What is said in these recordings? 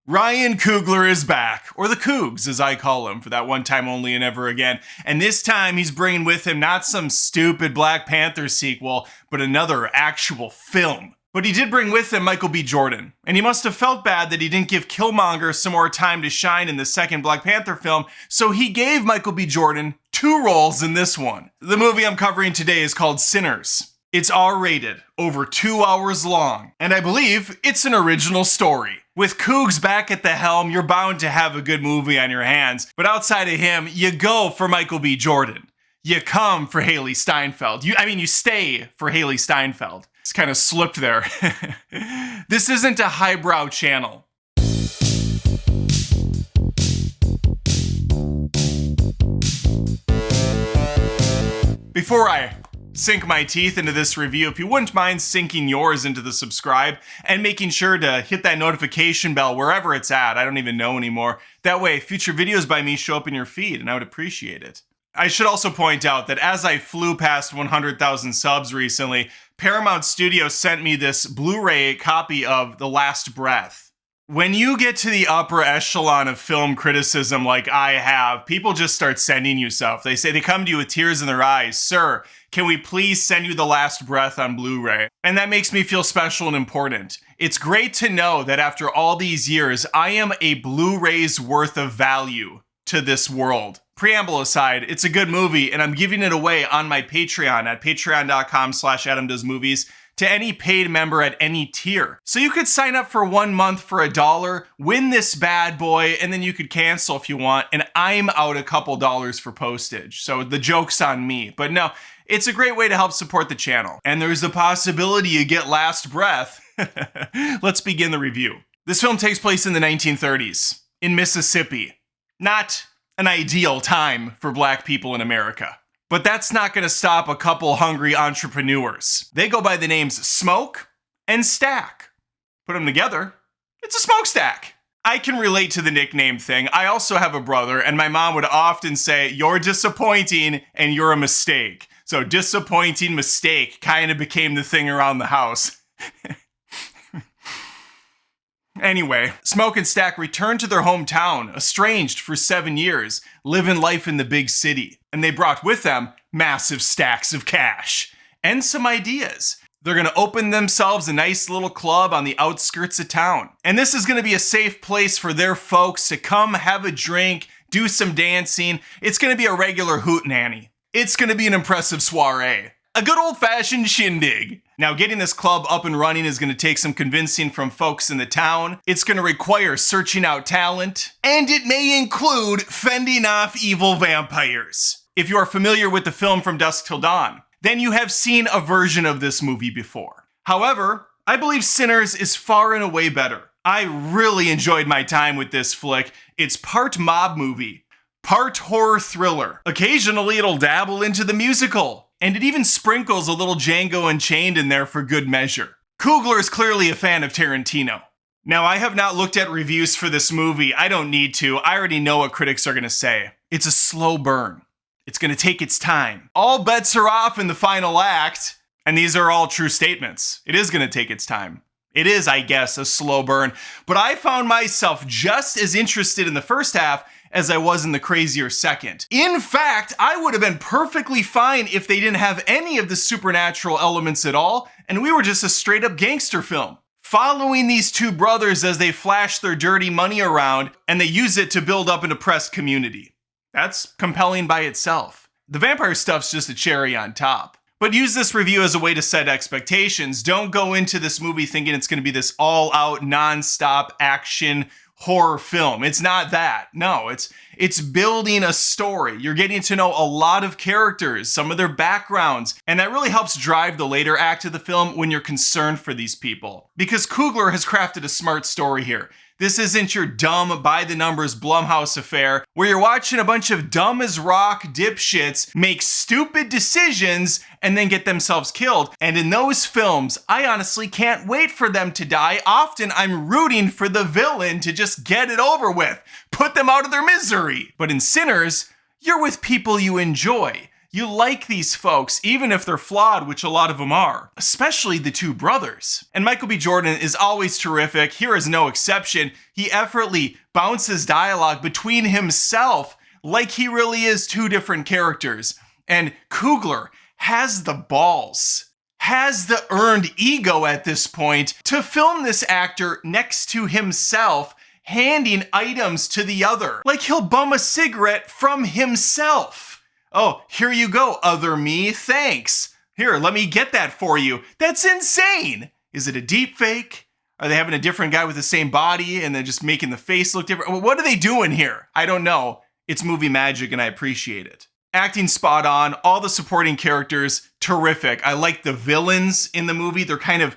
Ryan Coogler is back, or the Cougs as I call him, for that one time only and ever again. And this time he's bringing with him not some stupid Black Panther sequel, but another actual film. But he did bring with him Michael B. Jordan, and he must have felt bad that he didn't give Killmonger some more time to shine in the second Black Panther film, so he gave Michael B. Jordan 2 roles in this one. The movie I'm covering today is called Sinners. It's R-rated, over 2 hours long, and I believe it's an original story. With Cougs back at the helm, you're bound to have a good movie on your hands, but outside of him, you go for Michael B. Jordan. You come for Haley Steinfeld. You stay for Haley Steinfeld. It's kind of slipped there. This isn't a highbrow channel. Before I sink my teeth into this review, if you wouldn't mind sinking yours into the subscribe and making sure to hit that notification bell wherever it's at. I don't even know anymore. That way, future videos by me show up in your feed, and I would appreciate it. I should also point out that as I flew past 100,000 subs recently, Paramount Studios sent me this Blu-ray copy of The Last Breath. When you get to the upper echelon of film criticism like I have, people just start sending you stuff. They come to you with tears in their eyes. Sir, can we please send you The Last Breath on Blu-ray? And that makes me feel special and important. It's great to know that after all these years, I am a Blu-ray's worth of value to this world. Preamble aside, it's a good movie, and I'm giving it away on my Patreon at patreon.com/AdamDoesMovies to any paid member at any tier. So you could sign up for 1 month for $1, win this bad boy, and then you could cancel if you want, and I'm out a couple dollars for postage. So the joke's on me. But no, it's a great way to help support the channel. And there's the possibility you get Last Breath. Let's begin the review. This film takes place in the 1930s, in Mississippi. Not an ideal time for Black people in America. But that's not gonna stop a couple hungry entrepreneurs. They go by the names Smoke and Stack. Put them together, it's a smokestack. I can relate to the nickname thing. I also have a brother, and my mom would often say, "You're disappointing and you're a mistake." So disappointing mistake kind of became the thing around the house. Anyway, Smoke and Stack returned to their hometown, estranged for 7 years, living life in the big city. And they brought with them massive stacks of cash and some ideas. They're gonna open themselves a nice little club on the outskirts of town. And this is gonna be a safe place for their folks to come have a drink, do some dancing. It's gonna be a regular hootenanny. It's gonna be an impressive soiree. A good old-fashioned shindig. Now, getting this club up and running is going to take some convincing from folks in the town. It's going to require searching out talent, and it may include fending off evil vampires. If you are familiar with the film From Dusk Till Dawn, then you have seen a version of this movie before. However, I believe Sinners is far and away better. I really enjoyed my time with this flick. It's part mob movie, part horror thriller. Occasionally, it'll dabble into the musical. And it even sprinkles a little Django Unchained in there for good measure. Coogler is clearly a fan of Tarantino. Now, I have not looked at reviews for this movie. I don't need to. I already know what critics are gonna say. It's a slow burn. It's gonna take its time. All bets are off in the final act. And these are all true statements. It is gonna take its time. It is, I guess, a slow burn. But I found myself just as interested in the first half as I was in the crazier second. In fact, I would have been perfectly fine if they didn't have any of the supernatural elements at all, and we were just a straight up gangster film. Following these two brothers as they flash their dirty money around, and they use it to build up an oppressed community. That's compelling by itself. The vampire stuff's just a cherry on top. But use this review as a way to set expectations. Don't go into this movie thinking it's gonna be this all-out, non-stop action horror film. It's not that. No, it's building a story. You're getting to know a lot of characters, some of their backgrounds, and that really helps drive the later act of the film when you're concerned for these people. Because Coogler has crafted a smart story here. This isn't your dumb, by-the-numbers Blumhouse affair where you're watching a bunch of dumb-as-rock dipshits make stupid decisions and then get themselves killed. And in those films, I honestly can't wait for them to die. Often, I'm rooting for the villain to just get it over with, put them out of their misery. But in Sinners, you're with people you enjoy. You like these folks, even if they're flawed, which a lot of them are, especially the two brothers. And Michael B. Jordan is always terrific. Here is no exception. He effortlessly bounces dialogue between himself like he really is two different characters. And Coogler has the balls, has the earned ego at this point to film this actor next to himself, handing items to the other. Like he'll bum a cigarette from himself. Oh, here you go, other me, thanks. Here, let me get that for you. That's insane. Is it a deep fake? Are they having a different guy with the same body and then just making the face look different? What are they doing here? I don't know. It's movie magic and I appreciate it. Acting spot on, all the supporting characters, terrific. I like the villains in the movie. They're kind of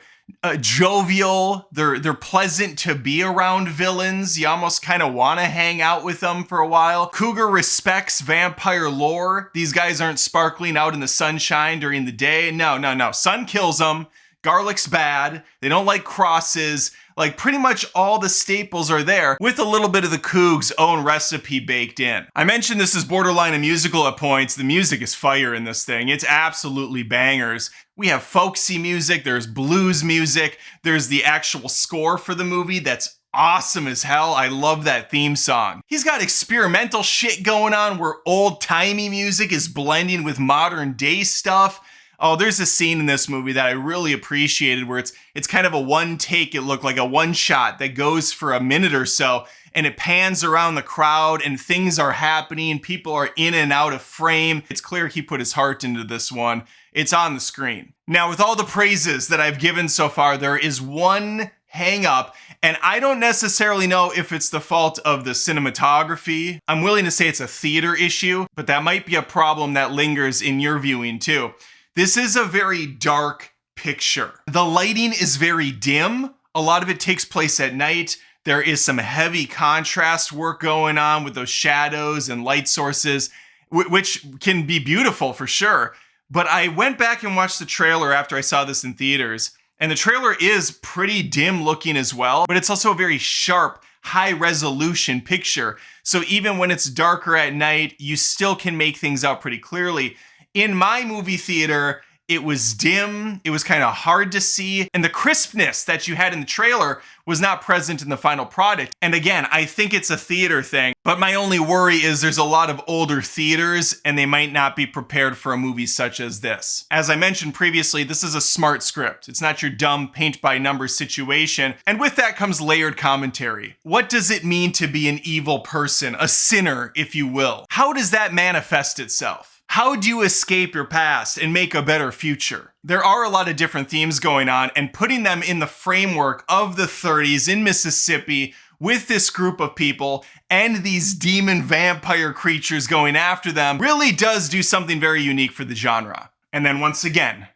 jovial. They're pleasant to be around villains. You almost kind of want to hang out with them for a while. Coogler respects vampire lore. These guys aren't sparkling out in the sunshine during the day. No. Sun kills them. Garlic's bad. They don't like crosses. Like pretty much all the staples are there with a little bit of the Coog's own recipe baked in. I mentioned this is borderline a musical at points. The music is fire in this thing. It's absolutely bangers. We have folksy music, there's blues music, there's the actual score for the movie that's awesome as hell. I love that theme song. He's got experimental shit going on where old-timey music is blending with modern day stuff. Oh, there's a scene in this movie that I really appreciated where it's kind of a one take. It looked like a one shot that goes for a minute or so and it pans around the crowd and things are happening. People are in and out of frame. It's clear he put his heart into this one. It's on the screen. Now, with all the praises that I've given so far, there is one hang up, and I don't necessarily know if it's the fault of the cinematography. I'm willing to say it's a theater issue, but that might be a problem that lingers in your viewing too. This is a very dark picture. The lighting is very dim. A lot of it takes place at night. There is some heavy contrast work going on with those shadows and light sources, which can be beautiful for sure. But I went back and watched the trailer after I saw this in theaters, and the trailer is pretty dim looking as well, but it's also a very sharp, high resolution picture. So even when it's darker at night, you still can make things out pretty clearly. In my movie theater, it was dim, it was kind of hard to see, and the crispness that you had in the trailer was not present in the final product. And again, I think it's a theater thing, but my only worry is there's a lot of older theaters and they might not be prepared for a movie such as this. As I mentioned previously, this is a smart script. It's not your dumb paint-by-numbers situation, and with that comes layered commentary. What does it mean to be an evil person, a sinner, if you will? How does that manifest itself? How do you escape your past and make a better future? There are a lot of different themes going on, and putting them in the framework of the 30s in Mississippi with this group of people and these demon vampire creatures going after them really does do something very unique for the genre. And then once again,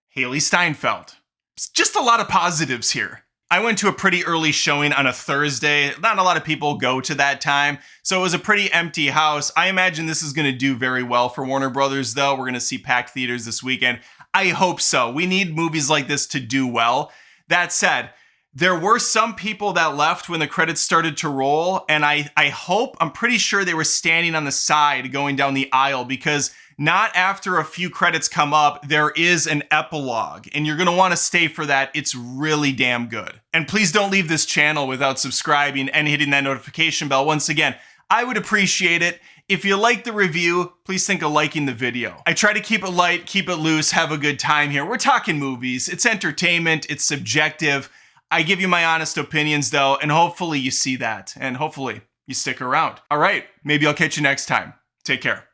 Haley Steinfeld. It's just a lot of positives here. I went to a pretty early showing on a Thursday. Not a lot of people go to that time, so it was a pretty empty house. I imagine this is going to do very well for Warner Brothers, though. We're going to see packed theaters this weekend. I hope so. We need movies like this to do well. That said, there were some people that left when the credits started to roll, and I'm pretty sure they were standing on the side going down the aisle, because not after a few credits come up, there is an epilogue, and you're going to want to stay for that. It's really damn good. And please don't leave this channel without subscribing and hitting that notification bell. Once again, I would appreciate it. If you like the review, please think of liking the video. I try to keep it light, keep it loose, have a good time here. We're talking movies. It's entertainment. It's subjective. I give you my honest opinions, though, and hopefully you see that, and hopefully you stick around. All right, maybe I'll catch you next time. Take care.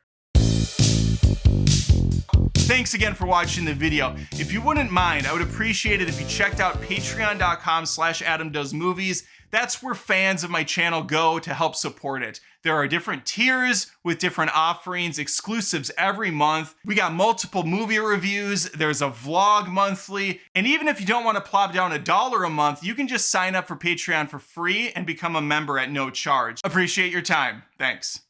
Thanks again for watching the video. If you wouldn't mind, I would appreciate it if you checked out patreon.com/AdamDoesMovies. That's where fans of my channel go to help support it. There are different tiers with different offerings, exclusives every month. We got multiple movie reviews. There's a vlog monthly. And even if you don't want to plop down $1 a month, you can just sign up for Patreon for free and become a member at no charge. Appreciate your time. Thanks.